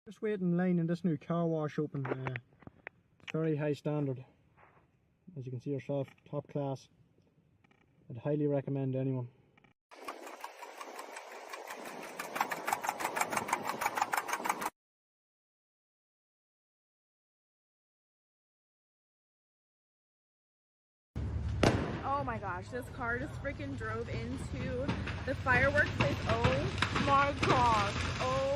Just waiting in line in this new car wash open. It's very high standard. As you can see yourself, top class. I'd highly recommend anyone. Oh my gosh, this car just freaking drove into the fireworks place. Oh my gosh. Oh